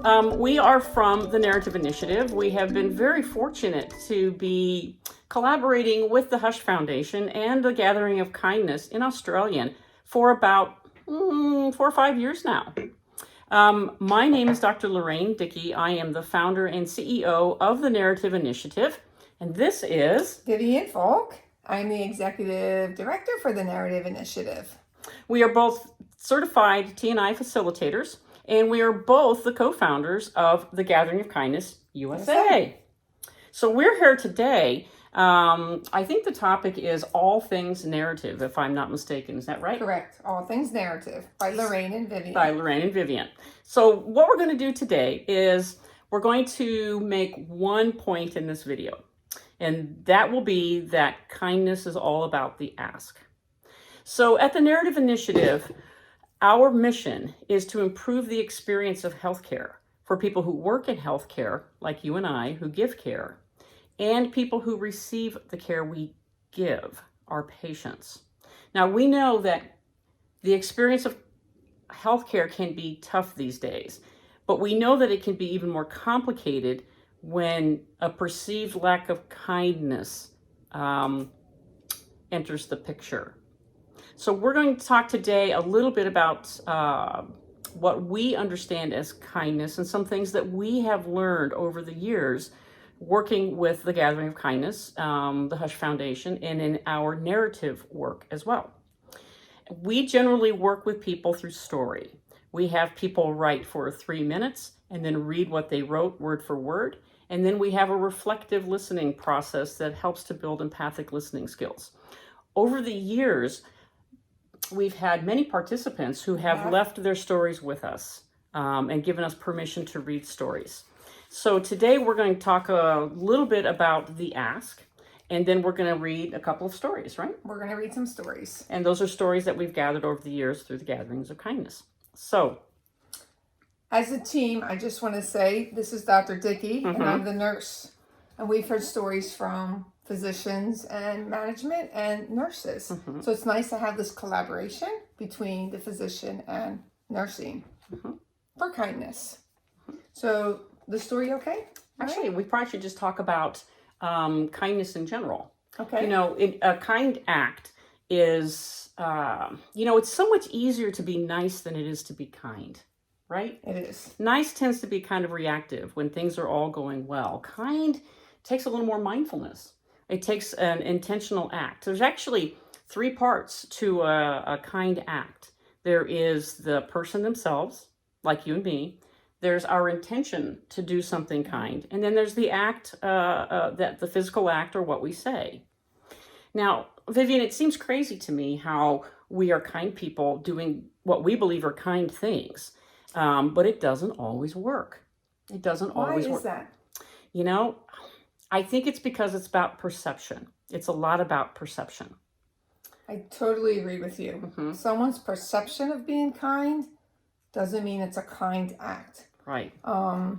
We are from the Narrative Initiative. We have been very fortunate to be collaborating with the Hush Foundation and the Gathering of Kindness in Australia for about 4 or 5 years now. My name is Dr. Lorraine Dickey. I am the founder and CEO of the Narrative Initiative, and this is Viviane Foulke. I'm the executive director for the Narrative Initiative. We are both certified T&I facilitators, and we are both the co-founders of the Gathering of Kindness USA. So we're here today. I think the topic is all things narrative, if I'm not mistaken. Is that right? Correct. All Things Narrative by Lorraine and Viviane. By Lorraine and Viviane. So what we're going to do today is we're going to make one point in this video, and that will be that kindness is all about the ask. So at the Narrative Initiative, our mission is to improve the experience of healthcare for people who work in healthcare, like you and I, who give care, and people who receive the care we give, our patients. Now, we know that the experience of healthcare can be tough these days, but we know that it can be even more complicated when a perceived lack of kindness enters the picture. So we're going to talk today a little bit about what we understand as kindness and some things that we have learned over the years working with the Gathering of Kindness, the Hush Foundation, and in our narrative work as well. We generally work with people through story. We have people write for 3 minutes and then read what they wrote word for word. And then we have a reflective listening process that helps to build empathic listening skills. Over the years, we've had many participants who have left their stories with us and given us permission to read stories. So today we're going to talk a little bit about the ask, and then we're going to read a couple of stories, right? We're going to read some stories. And those are stories that we've gathered over the years through the Gatherings of Kindness. So, as a team, I just want to say this is Dr. Dickey, and I'm the nurse. And we've heard stories from physicians and management and nurses. So it's nice to have this collaboration between the physician and nursing for kindness. So the story okay? Actually, we probably should just talk about kindness in general. Okay. You know, a kind act is, it's so much easier to be nice than it is to be kind, right? It is. Nice tends to be kind of reactive when things are all going well. Kind takes a little more mindfulness. It takes an intentional act. There's actually 3 parts to a kind act. There is the person themselves, like you and me. There's our intention to do something kind. And then there's the act, that the physical act or what we say. Now, Viviane, it seems crazy to me how we are kind people doing what we believe are kind things. But it doesn't always work. It doesn't always work. Why is that? You know, I think it's because it's about perception. It's a lot about perception. I totally agree with you. Someone's perception of being kind doesn't mean it's a kind act. Right. A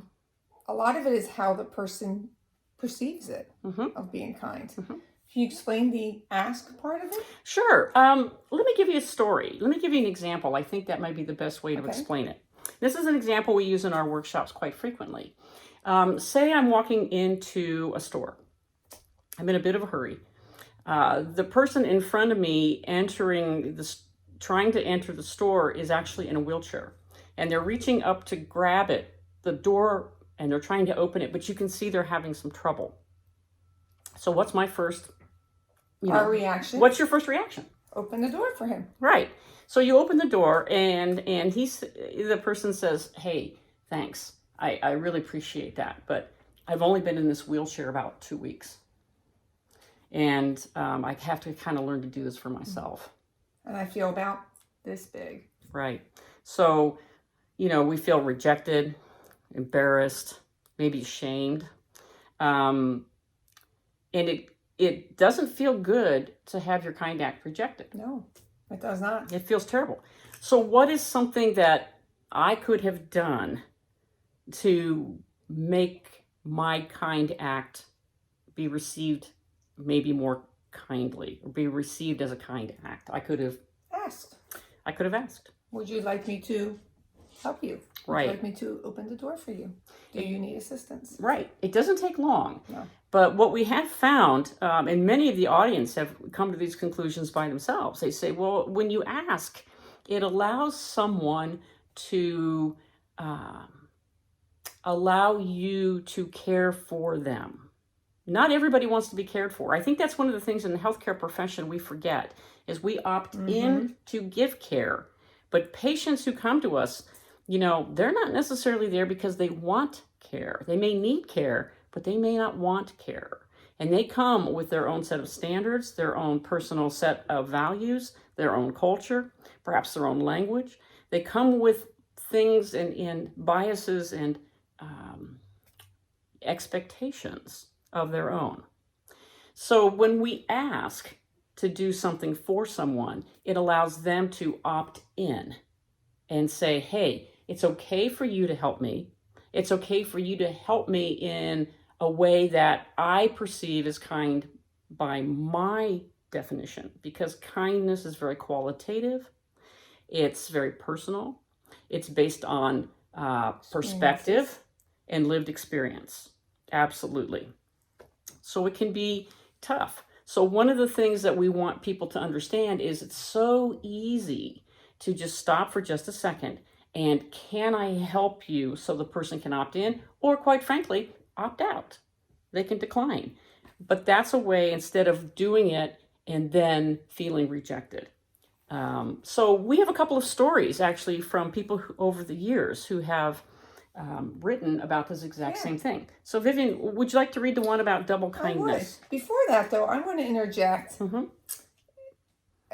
lot of it is how the person perceives it of being kind. Can you explain the ask part of it? Sure. Let me give you a story. Let me give you an example. I think that might be the best way to explain it. This is an example we use in our workshops quite frequently. Say I'm walking into a store. I'm in a bit of a hurry. The person in front of me trying to enter the store is actually in a wheelchair. And they're reaching up to grab it, the door, and they're trying to open it, but you can see they're having some trouble. So what's my first Our reaction? What's your first reaction? Open the door for him. Right. So you open the door and the person says, "Hey, thanks. I really appreciate that, but I've only been in this wheelchair about 2 weeks. And I have to kind of learn to do this for myself. And I feel about this big." Right. So, we feel rejected, embarrassed, maybe ashamed. And it doesn't feel good to have your kind act rejected. No, it does not. It feels terrible. So what is something that I could have done to make my kind act be received maybe more kindly, or be received as a kind act? I could have Asked. asked. Would you like me to help you? Would Right. you like me to open the door for you? Do you need assistance? Right. It doesn't take long. No. But what we have found, and many of the audience have come to these conclusions by themselves, they say, well, when you ask, it allows someone to allow you to care for them. Not everybody wants to be cared for. I think that's one of the things in the healthcare profession we forget, is we opt in to give care. But patients who come to us, they're not necessarily there because they want care. They may need care, but they may not want care. And they come with their own set of standards, their own personal set of values, their own culture, perhaps their own language. They come with things and biases and expectations of their own. So when we ask to do something for someone, it allows them to opt in and say, hey, it's okay for you to help me. It's okay for you to help me in a way that I perceive as kind by my definition, because kindness is very qualitative. It's very personal. It's based on perspective and lived experience. Absolutely. So it can be tough. So one of the things that we want people to understand is it's so easy to just stop for just a second and can I help you, so the person can opt in, or quite frankly, opt out. They can decline. But that's a way, instead of doing it and then feeling rejected. So we have a couple of stories actually from people who, over the years, who have written about this exact same thing. So Viviane, would you like to read the one about double kindness? I would. Before that, though, I'm going to interject.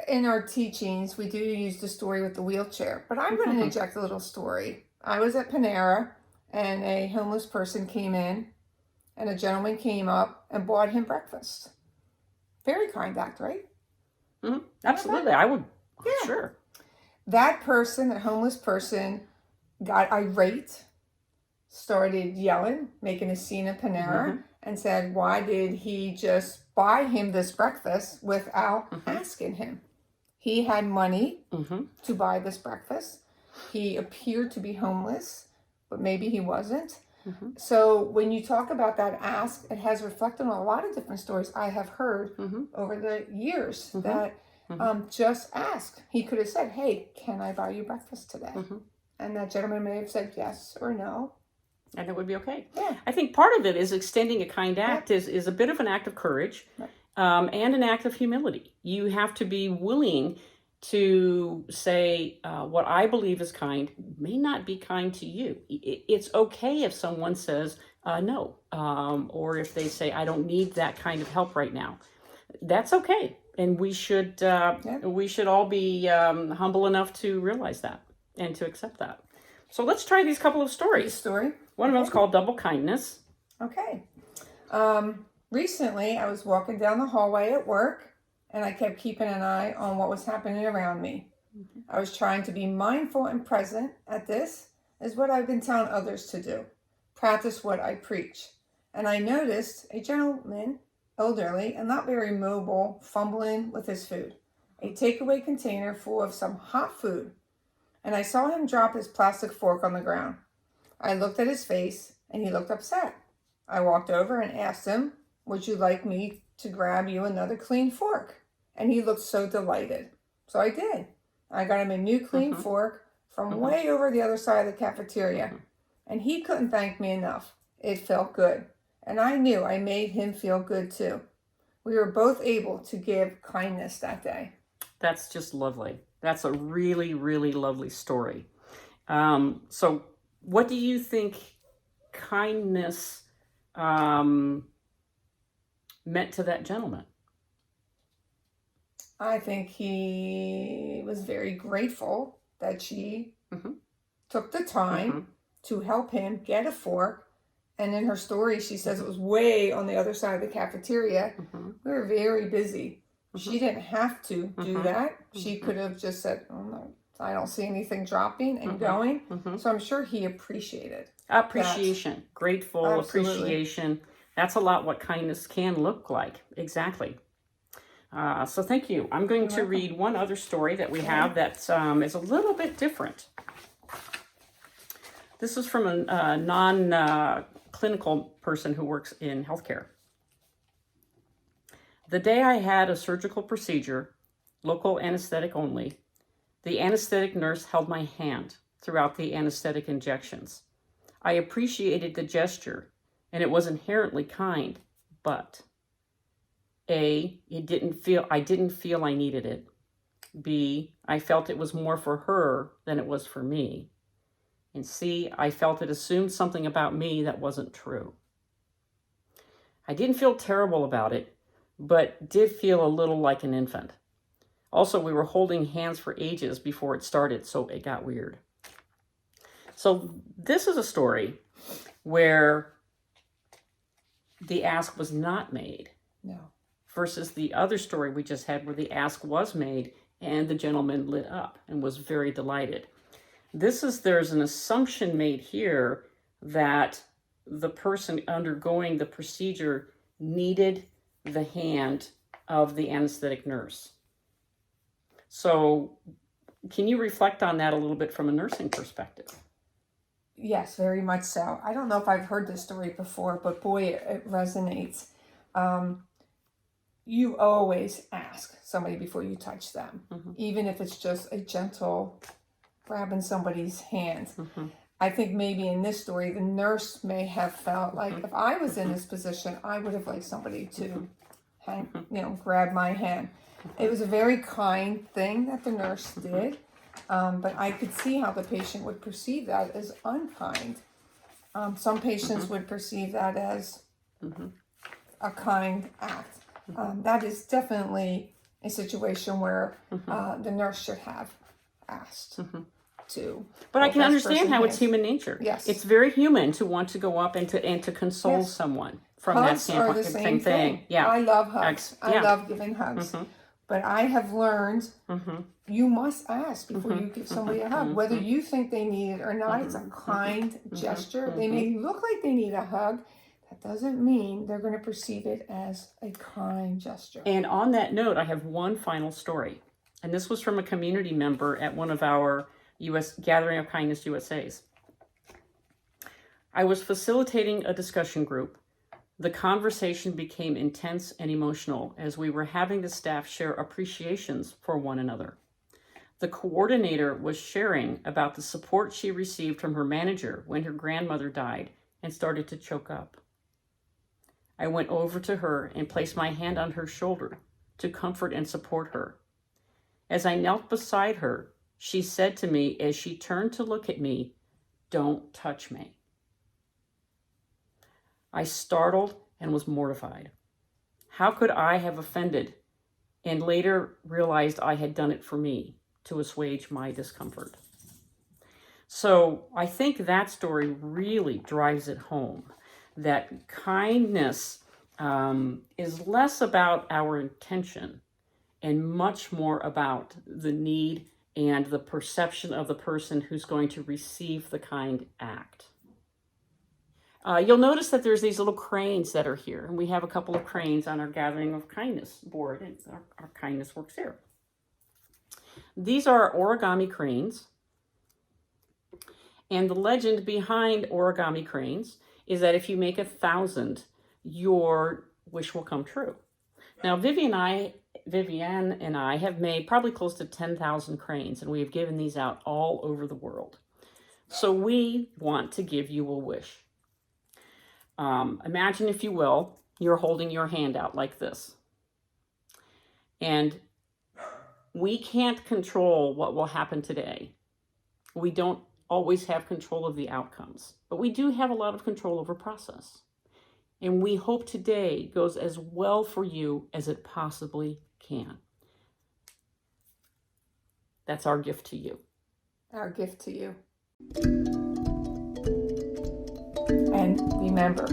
In our teachings, we do use the story with the wheelchair, but I'm going to interject a little story. I was at Panera, and a homeless person came in, and a gentleman came up and bought him breakfast. Very kind act, right? Absolutely, I would. Yeah. Sure. That person, that homeless person, got irate, started yelling, making a scene at Panera, and said, why did he just buy him this breakfast without asking him? He had money to buy this breakfast. He appeared to be homeless, but maybe he wasn't. So when you talk about that ask, it has reflected on a lot of different stories I have heard over the years that just ask. He could have said, hey, can I buy you breakfast today? And that gentleman may have said yes or no. And it would be okay. Yeah. I think part of it is extending a kind act is a bit of an act of courage and an act of humility. You have to be willing to say what I believe is kind may not be kind to you. It's okay if someone says no, or if they say, I don't need that kind of help right now. That's okay. And we should all be humble enough to realize that and to accept that. So let's try these couple of stories. Story. One of them's called Double Kindness. Okay. Recently, I was walking down the hallway at work, and I kept keeping an eye on what was happening around me. I was trying to be mindful and present at this, is what I've been telling others to do. Practice what I preach. And I noticed a gentleman, elderly and not very mobile, fumbling with his food. A takeaway container full of some hot food. And I saw him drop his plastic fork on the ground. I looked at his face, and he looked upset. I walked over and asked him, would you like me to grab you another clean fork? And he looked so delighted. So I did. I got him a new clean fork from way over the other side of the cafeteria. And he couldn't thank me enough. It felt good. And I knew I made him feel good too. We were both able to give kindness that day. That's just lovely. That's a really, really lovely story. So what do you think kindness meant to that gentleman? I think he was very grateful that she took the time to help him get a fork. And in her story, she says it was way on the other side of the cafeteria. We were very busy. She didn't have to do that. She could have just said, oh, no, I don't see anything dropping and going. So I'm sure he appreciated. Appreciation, that. grateful, Absolutely. Appreciation. That's a lot what kindness can look like. Exactly. So thank you. I'm going to read one other story that we have that is a little bit different. This is from a non-clinical person who works in healthcare. The day I had a surgical procedure, local anesthetic only, the anesthetic nurse held my hand throughout the anesthetic injections. I appreciated the gesture, and it was inherently kind, but A, I didn't feel I needed it. B, I felt it was more for her than it was for me. And C, I felt it assumed something about me that wasn't true. I didn't feel terrible about it, but did feel a little like an infant. Also, we were holding hands for ages before it started, so it got weird. So this is a story where the ask was not made. No. Versus the other story we just had where the ask was made and the gentleman lit up and was very delighted. There's an assumption made here that the person undergoing the procedure needed the hand of the anesthetic nurse. So can you reflect on that a little bit from a nursing perspective? Yes, very much so. I don't know if I've heard this story before, but boy, it resonates. You always ask somebody before you touch them, even if it's just a gentle grabbing somebody's hand. I think maybe in this story, the nurse may have felt like if I was in this position, I would have liked somebody to grab my hand. It was a very kind thing that the nurse did, but I could see how the patient would perceive that as unkind. Some patients would perceive that as a kind act. That is definitely a situation where the nurse should have asked to. But I can understand how it's human nature. Yes. It's very human to want to go up and to console someone from that Hugs standpoint. are the same thing. Yeah. I love hugs. Yeah. I love giving hugs. But I have learned you must ask before you give somebody a hug. Whether you think they need it or not, it's a kind gesture. They may look like they need a hug. That doesn't mean they're going to perceive it as a kind gesture. And on that note, I have one final story. And this was from a community member at one of our Gathering of Kindness USAs. I was facilitating a discussion group. The conversation became intense and emotional as we were having the staff share appreciations for one another. The coordinator was sharing about the support she received from her manager when her grandmother died and started to choke up. I went over to her and placed my hand on her shoulder to comfort and support her. As I knelt beside her, she said to me as she turned to look at me, "Don't touch me." I startled and was mortified. How could I have offended and later realized I had done it for me to assuage my discomfort? So I think that story really drives it home that kindness is less about our intention and much more about the need and the perception of the person who's going to receive the kind act. You'll notice that there's these little cranes that are here, and we have a couple of cranes on our Gathering of Kindness board, and our kindness works here. These are origami cranes, and the legend behind origami cranes is that if you make 1,000, your wish will come true. Now, Viviane and I have made probably close to 10,000 cranes, and we have given these out all over the world. So we want to give you a wish. Imagine, if you will, you're holding your hand out like this. And we can't control what will happen today. We don't always have control of the outcomes, but we do have a lot of control over process. And we hope today goes as well for you as it possibly can. That's our gift to you. Our gift to you. And remember,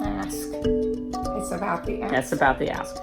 ask. It's about the ask. That's about the ask.